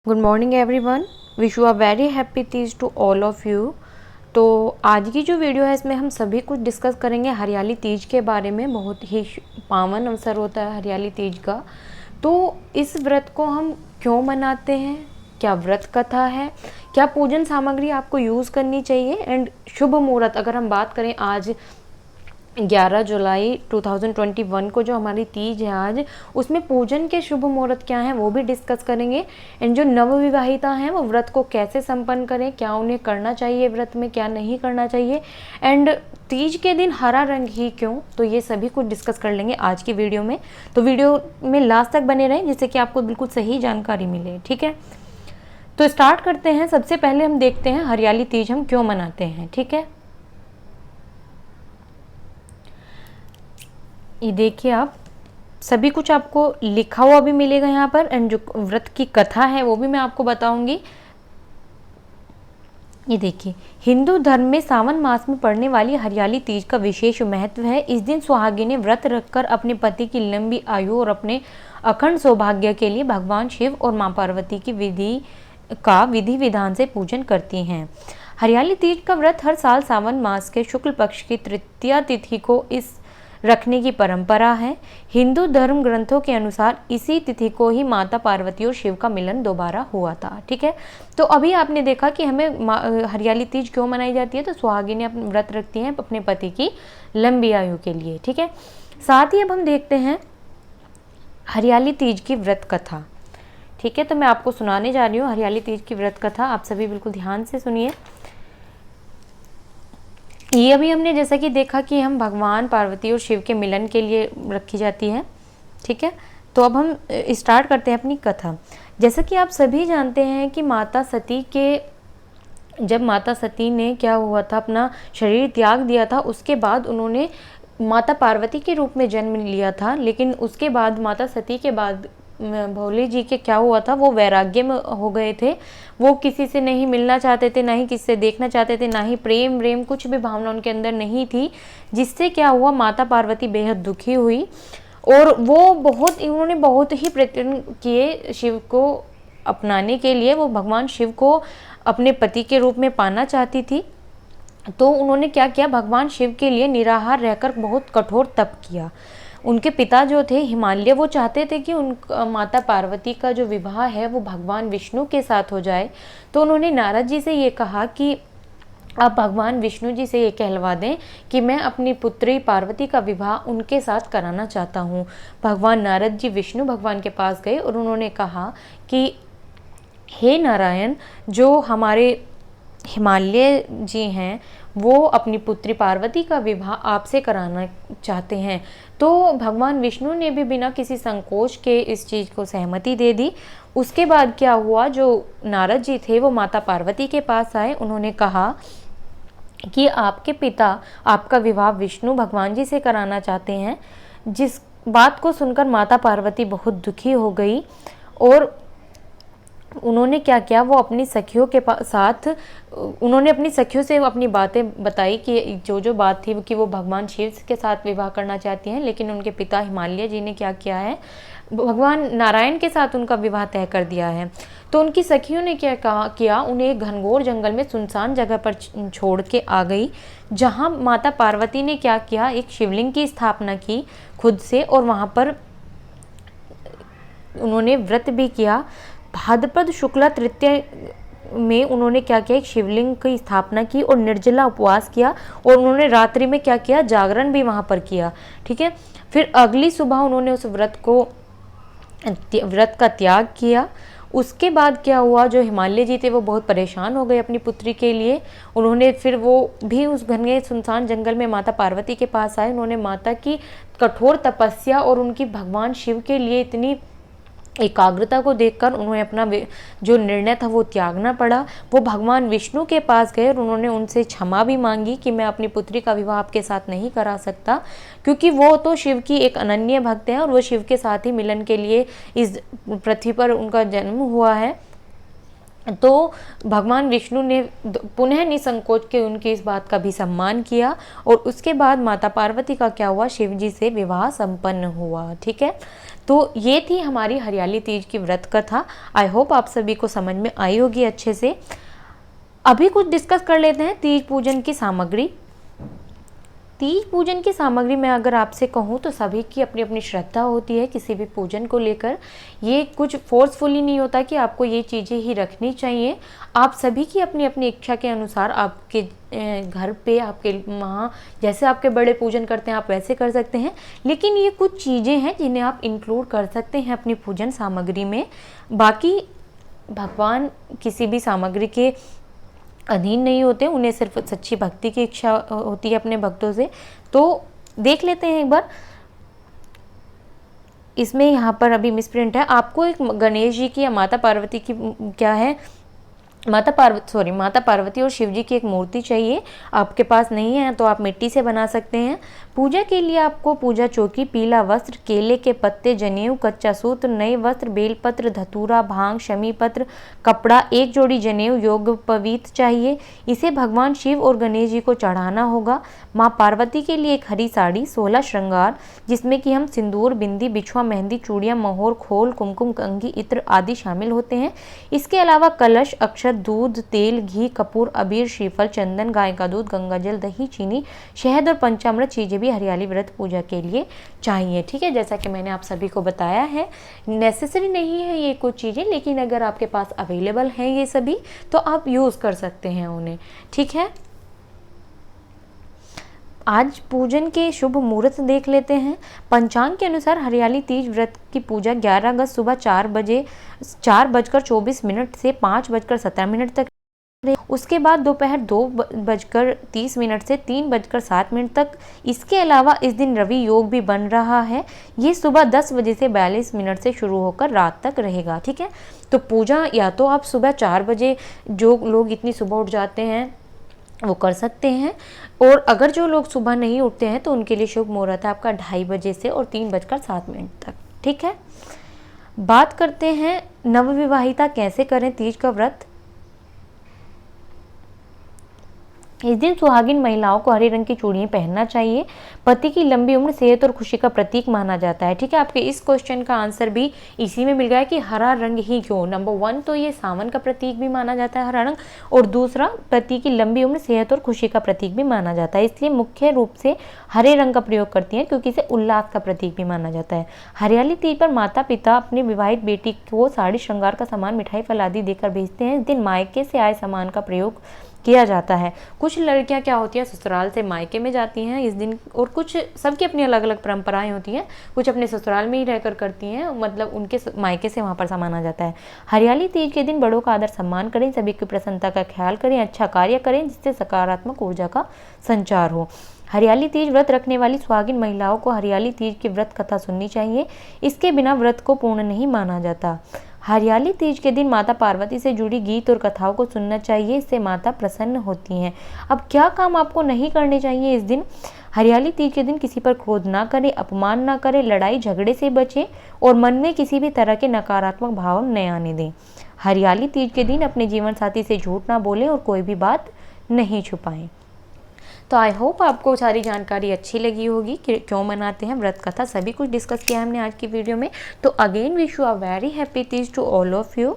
Good morning everyone, wish you a very happy Teej to all of you. तो आज की जो वीडियो है इसमें हम सभी कुछ डिस्कस करेंगे हरियाली तीज के बारे में। बहुत ही पावन अवसर होता है हरियाली तीज का। तो इस व्रत को हम क्यों मनाते हैं, क्या व्रत कथा है, क्या पूजन सामग्री आपको यूज़ करनी चाहिए, एंड शुभ मुहूर्त अगर हम बात करें आज 11 जुलाई 2021 को जो हमारी तीज है आज, उसमें पूजन के शुभ मुहूर्त क्या हैं वो भी डिस्कस करेंगे। एंड जो नवविवाहिता हैं वो व्रत को कैसे संपन्न करें, क्या उन्हें करना चाहिए व्रत में, क्या नहीं करना चाहिए, एंड तीज के दिन हरा रंग ही क्यों, तो ये सभी कुछ डिस्कस कर लेंगे आज की वीडियो में। तो वीडियो में लास्ट तक बने रहें जिससे कि आपको बिल्कुल सही जानकारी मिले, ठीक है। तो स्टार्ट करते हैं। सबसे पहले हम देखते हैं हरियाली तीज हम क्यों मनाते हैं, ठीक है। ये देखिए, आप सभी कुछ आपको लिखा हुआ भी मिलेगा यहाँ पर, एंड जो व्रत की कथा है वो भी मैं आपको बताऊंगी। ये देखिए, हिंदू धर्म में सावन मास में पड़ने वाली हरियाली तीज का विशेष महत्व है। इस दिन सुहागिनें व्रत रखकर अपने पति की लंबी आयु और अपने अखंड सौभाग्य के लिए भगवान शिव और मां पार्वती की विधि विधान से पूजन करती हैं। हरियाली तीज का व्रत हर साल सावन मास के शुक्ल पक्ष की तृतीया तिथि को इस रखने की परंपरा है। हिंदू धर्म ग्रंथों के अनुसार इसी तिथि को ही माता पार्वती और शिव का मिलन दोबारा हुआ था, ठीक है। तो अभी आपने देखा कि हमें हरियाली तीज क्यों मनाई जाती है, तो सुहागिनें अपने व्रत रखती हैं अपने पति की लंबी आयु के लिए, ठीक है। साथ ही अब हम देखते हैं हरियाली तीज की व्रत कथा, ठीक है। तो मैं आपको सुनाने जा रही हूँ हरियाली तीज की व्रत कथा, आप सभी बिल्कुल ध्यान से सुनिए। ये अभी हमने जैसा कि देखा कि हम भगवान पार्वती और शिव के मिलन के लिए रखी जाती है, ठीक है। तो अब हम स्टार्ट करते हैं अपनी कथा। जैसा कि आप सभी जानते हैं कि जब माता सती ने क्या हुआ था, अपना शरीर त्याग दिया था, उसके बाद उन्होंने माता पार्वती के रूप में जन्म लिया था। लेकिन उसके बाद माता सती के बाद भोले जी के क्या हुआ था, वो वैराग्य में हो गए थे। वो किसी से नहीं मिलना चाहते थे, ना ही किसी से देखना चाहते थे, ना ही प्रेम व्रेम कुछ भी भावना उनके अंदर नहीं थी। जिससे क्या हुआ, माता पार्वती बेहद दुखी हुई और उन्होंने बहुत ही प्रयत्न किए शिव को अपनाने के लिए। वो भगवान शिव को अपने पति के रूप में पाना चाहती थी। तो उन्होंने क्या किया, भगवान शिव के लिए निराहार रहकर बहुत कठोर तप किया। उनके पिता जो थे हिमालय, वो चाहते थे कि माता पार्वती का जो विवाह है वो भगवान विष्णु के साथ हो जाए। तो उन्होंने नारद जी से ये कहा कि आप भगवान विष्णु जी से ये कहलवा दें कि मैं अपनी पुत्री पार्वती का विवाह उनके साथ कराना चाहता हूँ। भगवान नारद जी विष्णु भगवान के पास गए और उन्होंने कहा कि हे नारायण, जो हमारे हिमालय जी हैं वो अपनी पुत्री पार्वती का विवाह आपसे कराना चाहते हैं। तो भगवान विष्णु ने भी बिना किसी संकोच के इस चीज़ को सहमति दे दी। उसके बाद क्या हुआ, जो नारद जी थे वो माता पार्वती के पास आए। उन्होंने कहा कि आपके पिता आपका विवाह विष्णु भगवान जी से कराना चाहते हैं। जिस बात को सुनकर माता पार्वती बहुत दुखी हो गई और उन्होंने क्या किया, वो अपनी सखियों के साथ उन्होंने अपनी सखियों से अपनी बातें बताई कि जो बात थी कि वो भगवान शिव के साथ विवाह करना चाहती हैं। लेकिन उनके पिता हिमालय जी ने क्या किया है, भगवान नारायण के साथ उनका विवाह तय कर दिया है। तो उनकी सखियों ने क्या किया, उन्हें एक घनघोर जंगल में सुनसान जगह पर छोड़ के आ गई, जहाँ माता पार्वती ने क्या किया, एक शिवलिंग की स्थापना की खुद से, और वहाँ पर उन्होंने व्रत भी किया। भाद्रपद शुक्ला तृतीया में उन्होंने क्या किया, एक शिवलिंग की स्थापना की और निर्जला उपवास किया। और उन्होंने रात्रि में क्या किया, जागरण भी वहाँ पर किया, ठीक है। फिर अगली सुबह उन्होंने उस व्रत का त्याग किया। उसके बाद क्या हुआ, जो हिमालय जी थे वो बहुत परेशान हो गए अपनी पुत्री के लिए। उन्होंने फिर वो भी उस घने सुनसान जंगल में माता पार्वती के पास आए। उन्होंने माता की कठोर तपस्या और उनकी भगवान शिव के लिए इतनी एकाग्रता को देखकर उन्हें अपना जो निर्णय था वो त्यागना पड़ा। वो भगवान विष्णु के पास गए और उन्होंने उनसे क्षमा भी मांगी कि मैं अपनी पुत्री का विवाह आपके साथ नहीं करा सकता, क्योंकि वो तो शिव की एक अनन्य भक्त है और वो शिव के साथ ही मिलन के लिए इस पृथ्वी पर उनका जन्म हुआ है। तो भगवान विष्णु ने पुनः निसंकोच के उनकी इस बात का भी सम्मान किया। और उसके बाद माता पार्वती का क्या हुआ, शिव जी से विवाह संपन्न हुआ, ठीक है। तो ये थी हमारी हरियाली तीज की व्रत कथा। आई होप आप सभी को समझ में आई होगी अच्छे से। अभी कुछ डिस्कस कर लेते हैं तीज पूजन की सामग्री। तीज पूजन की सामग्री में अगर आपसे कहूँ तो सभी की अपनी अपनी श्रद्धा होती है किसी भी पूजन को लेकर। ये कुछ फोर्सफुली नहीं होता कि आपको ये चीज़ें ही रखनी चाहिए। आप सभी की अपनी अपनी इच्छा के अनुसार आपके घर पे, आपके वहाँ जैसे आपके बड़े पूजन करते हैं आप वैसे कर सकते हैं। लेकिन ये कुछ चीज़ें हैं जिन्हें आप इंक्लूड कर सकते हैं अपनी पूजन सामग्री में। बाकी भगवान किसी भी सामग्री के अधीन नहीं होते, उन्हें सिर्फ सच्ची भक्ति की इच्छा होती है अपने भक्तों से। तो देख लेते हैं एक बार। इसमें यहाँ पर अभी मिसप्रिंट है। आपको एक गणेश जी की या माता पार्वती की क्या है, माता पार्वती और शिव जी की एक मूर्ति चाहिए। आपके पास नहीं है तो आप मिट्टी से बना सकते हैं। पूजा के लिए आपको पूजा चौकी, पीला वस्त्र, केले के पत्ते, जनेऊ, कच्चा सूत्र, नए वस्त्र, बेलपत्र, धतूरा, भांग, शमी पत्र, कपड़ा, एक जोड़ी जनेऊ योगपवीत चाहिए। इसे भगवान शिव और गणेश जी को चढ़ाना होगा। माँ पार्वती के लिए एक हरी साड़ी, 16 श्रृंगार जिसमें कि हम सिंदूर, बिंदी, बिछुआ, मेहंदी, चूड़ियाँ, मोहर, खोल, कुमकुम, कंघी, इत्र आदि शामिल होते हैं। इसके अलावा कलश, अक्षत, दूध, तेल, घी, कपूर, अबीर, श्रीफल, चंदन, गाय का दूध, गंगाजल, दही, चीनी, शहद और पंचामृत चीजें भी हरियाली व्रत पूजा के लिए चाहिए। ठीक है, जैसा कि मैंने आप सभी को बताया है, नेसेसरी नहीं है ये कुछ चीजें, लेकिन अगर आपके पास अवेलेबल हैं ये सभी तो आप यूज कर सकते हैं उन्हें। ठीक है, आज पूजन के शुभ मुहूर्त देख लेते हैं। पंचांग के अनुसार हरियाली तीज व्रत की पूजा 11 अगस्त सुबह 4:24 से 5:17 तक। उसके बाद दोपहर 2:30 से 3:07 तक। इसके अलावा इस दिन रवि योग भी बन रहा है। ये सुबह 10 बजे से 42 मिनट से शुरू होकर रात तक रहेगा। ठीक है, तो पूजा या तो आप सुबह 4 बजे, जो लोग इतनी सुबह उठ जाते हैं वो कर सकते हैं, और अगर जो लोग सुबह नहीं उठते हैं तो उनके लिए शुभ मुहूर्त है आपका 2:30 बजे से और 3:07 तक। ठीक है, बात करते हैं नवविवाहिता कैसे करें तीज का व्रत। इस दिन सुहागिन महिलाओं को हरे रंग की चूड़ियां पहनना चाहिए। पति की लंबी उम्र, सेहत और खुशी का प्रतीक माना जाता है। ठीक है, आपके इस क्वेश्चन का आंसर भी इसी में मिल गया कि हरा रंग ही क्यों। नंबर 1 तो ये सावन का प्रतीक भी माना जाता है हरा रंग, और दूसरा पति की लंबी उम्र, सेहत और खुशी का प्रतीक भी माना जाता है। इसलिए मुख्य रूप से हरे रंग का प्रयोग करती हैं क्योंकि इसे उल्लास का प्रतीक भी माना जाता है। हरियाली तीज पर माता पिता अपनी विवाहित बेटी को साड़ी, श्रृंगार का सामान, मिठाई, फल आदि देकर भेजते हैं। इस दिन मायके से आए सामान का प्रयोग किया जाता है। कुछ लड़कियां क्या होती हैं, ससुराल से मायके में जाती हैं इस दिन, और कुछ सबकी अपनी अलग अलग परंपराएं होती हैं। कुछ अपने ससुराल में ही रहकर करती हैं, मतलब उनके मायके से वहां पर सामान आ जाता है। हरियाली तीज के दिन बड़ों का आदर सम्मान करें, सभी की प्रसन्नता का ख्याल करें, अच्छा कार्य करें जिससे सकारात्मक ऊर्जा का संचार हो। हरियाली तीज व्रत रखने वाली सुहागिन महिलाओं को हरियाली तीज की व्रत कथा सुननी चाहिए। इसके बिना व्रत को पूर्ण नहीं माना जाता। हरियाली तीज के दिन माता पार्वती से जुड़ी गीत और कथाओं को सुनना चाहिए, इससे माता प्रसन्न होती हैं। अब क्या काम आपको नहीं करने चाहिए इस दिन। हरियाली तीज के दिन किसी पर क्रोध ना करें, अपमान ना करें, लड़ाई झगड़े से बचें और मन में किसी भी तरह के नकारात्मक भाव न आने दें। हरियाली तीज के दिन अपने जीवन साथी से झूठ ना बोलें और कोई भी बात नहीं छुपाएं। तो आई होप आपको सारी जानकारी अच्छी लगी होगी कि क्यों मनाते हैं व्रत कथा, सभी कुछ डिस्कस किया हमने आज की वीडियो में। तो again wish you a very happy Teej to all of you.